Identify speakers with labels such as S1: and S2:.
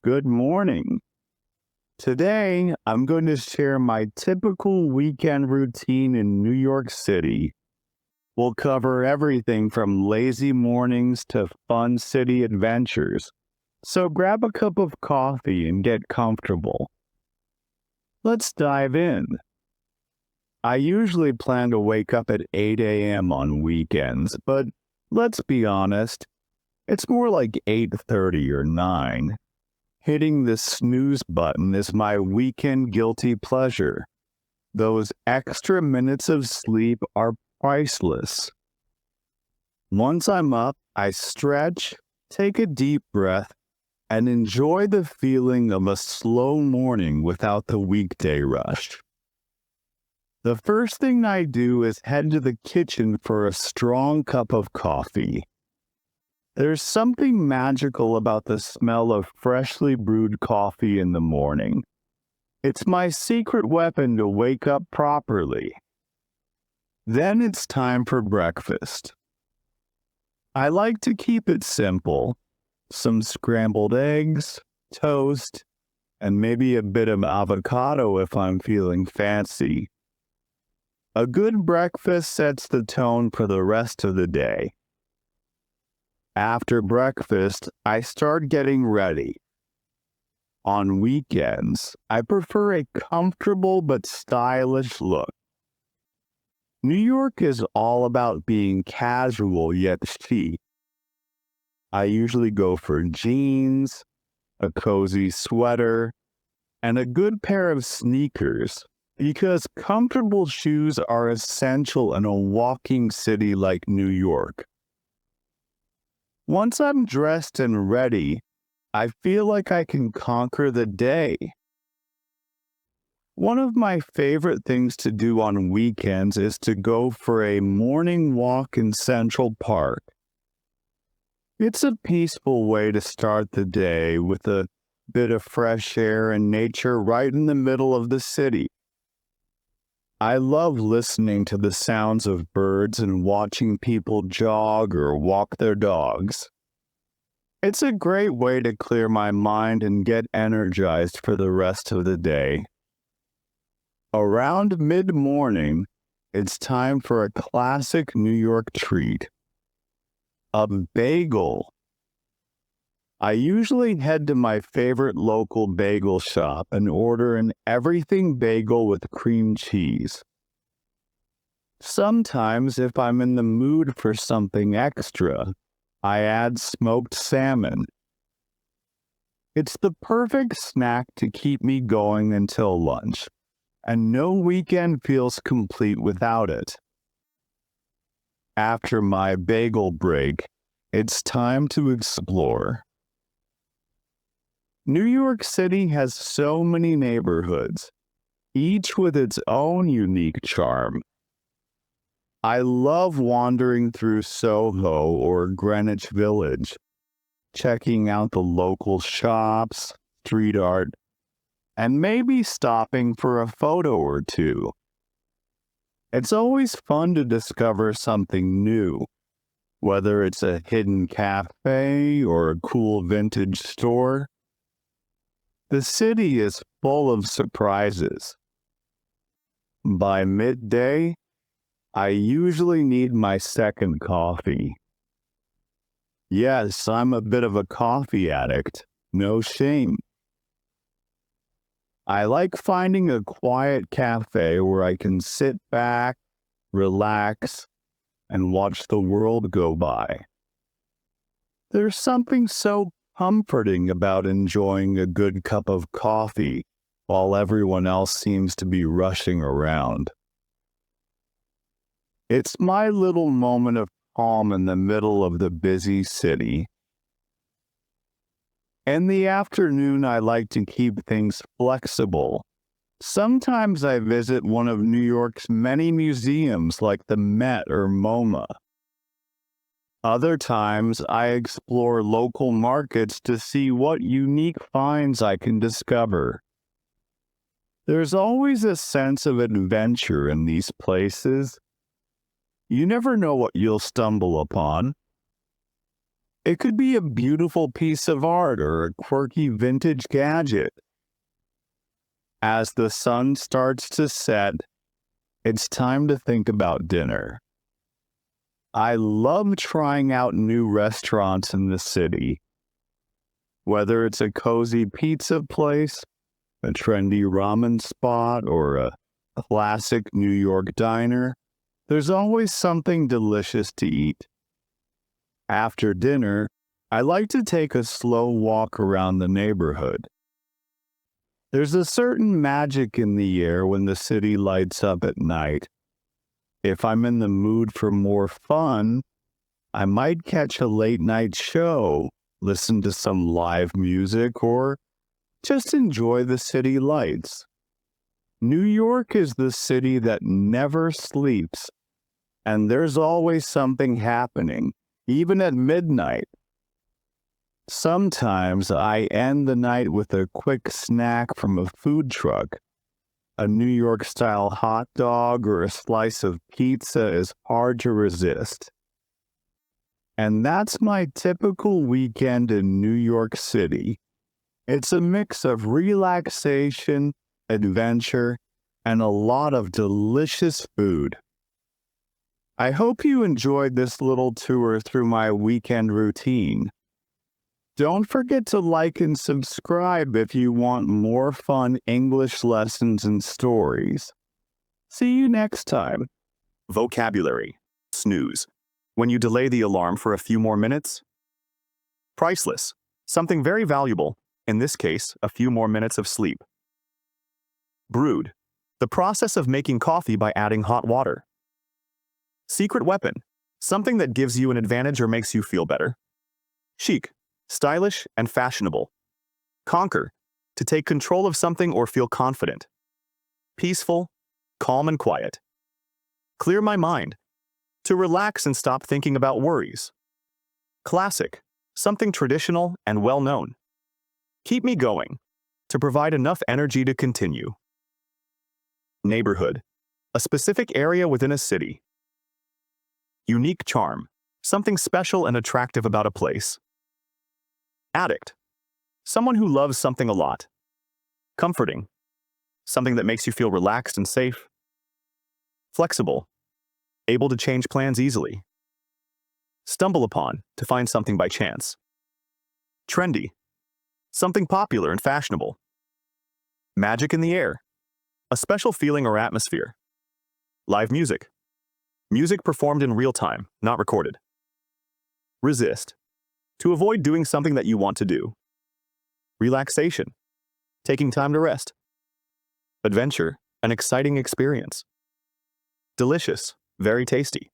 S1: Good morning. Today, I'm going to share my typical weekend routine in New York City. We'll cover everything from lazy mornings to fun city adventures. So grab a cup of coffee and get comfortable. Let's dive in. I usually plan to wake up at 8 a.m. on weekends, but let's be honest, it's more like 8:30 or 9. Hitting the snooze button is my weekend guilty pleasure. Those extra minutes of sleep are priceless. Once I'm up, I stretch, take a deep breath, and enjoy the feeling of a slow morning without the weekday rush. The first thing I do is head to the kitchen for a strong cup of coffee. There's something magical about the smell of freshly brewed coffee in the morning. It's my secret weapon to wake up properly. Then it's time for breakfast. I like to keep it simple. Some scrambled eggs, toast, and maybe a bit of avocado if I'm feeling fancy. A good breakfast sets the tone for the rest of the day. After breakfast, I start getting ready. On weekends, I prefer a comfortable but stylish look. New York is all about being casual yet chic. I usually go for jeans, a cozy sweater, and a good pair of sneakers because comfortable shoes are essential in a walking city like New York. Once I'm dressed and ready, I feel like I can conquer the day. One of my favorite things to do on weekends is to go for a morning walk in Central Park. It's a peaceful way to start the day with a bit of fresh air and nature right in the middle of the city. I love listening to the sounds of birds and watching people jog or walk their dogs. It's a great way to clear my mind and get energized for the rest of the day. Around mid-morning, it's time for a classic New York treat. A bagel. I usually head to my favorite local bagel shop and order an everything bagel with cream cheese. Sometimes, if I'm in the mood for something extra, I add smoked salmon. It's the perfect snack to keep me going until lunch, and no weekend feels complete without it. After my bagel break, it's time to explore. New York City has so many neighborhoods, each with its own unique charm. I love wandering through Soho or Greenwich Village, checking out the local shops, street art, and maybe stopping for a photo or two. It's always fun to discover something new, whether it's a hidden cafe or a cool vintage store. The city is full of surprises. By midday, I usually need my second coffee. Yes, I'm a bit of a coffee addict, no shame. I like finding a quiet cafe where I can sit back, relax, and watch the world go by. There's something so comforting about enjoying a good cup of coffee while everyone else seems to be rushing around. It's my little moment of calm in the middle of the busy city. In the afternoon, I like to keep things flexible. Sometimes I visit one of New York's many museums like the Met or MoMA. Other times, I explore local markets to see what unique finds I can discover. There's always a sense of adventure in these places. You never know what you'll stumble upon. It could be a beautiful piece of art or a quirky vintage gadget. As the sun starts to set, it's time to think about dinner. I love trying out new restaurants in the city. Whether it's a cozy pizza place, a trendy ramen spot, or a classic New York diner, there's always something delicious to eat. After dinner, I like to take a slow walk around the neighborhood. There's a certain magic in the air when the city lights up at night. If I'm in the mood for more fun, I might catch a late night show, listen to some live music, or just enjoy the city lights. New York is the city that never sleeps, and there's always something happening, even at midnight. Sometimes I end the night with a quick snack from a food truck. A New York-style hot dog or a slice of pizza is hard to resist. And that's my typical weekend in New York City. It's a mix of relaxation, adventure, and a lot of delicious food. I hope you enjoyed this little tour through my weekend routine. Don't forget to like and subscribe if you want more fun English lessons and stories. See you next time.
S2: Vocabulary. Snooze. When you delay the alarm for a few more minutes. Priceless. Something very valuable, in this case, a few more minutes of sleep. Brewed. The process of making coffee by adding hot water. Secret weapon. Something that gives you an advantage or makes you feel better. Chic. Stylish and fashionable. Conquer. To take control of something or feel confident. Peaceful. Calm and quiet. Clear my mind. To relax and stop thinking about worries. Classic. Something traditional and well-known. Keep me going. To provide enough energy to continue. Neighborhood. A specific area within a city. Unique charm. Something special and attractive about a place. Addict. Someone who loves something a lot. Comforting. Something that makes you feel relaxed and safe. Flexible. Able to change plans easily. Stumble upon. To find something by chance. Trendy. Something popular and fashionable. Magic in the air. A special feeling or atmosphere. Live music. Music performed in real time, not recorded. Resist. To avoid doing something that you want to do. Relaxation. Taking time to rest. Adventure. An exciting experience. Delicious. Very tasty.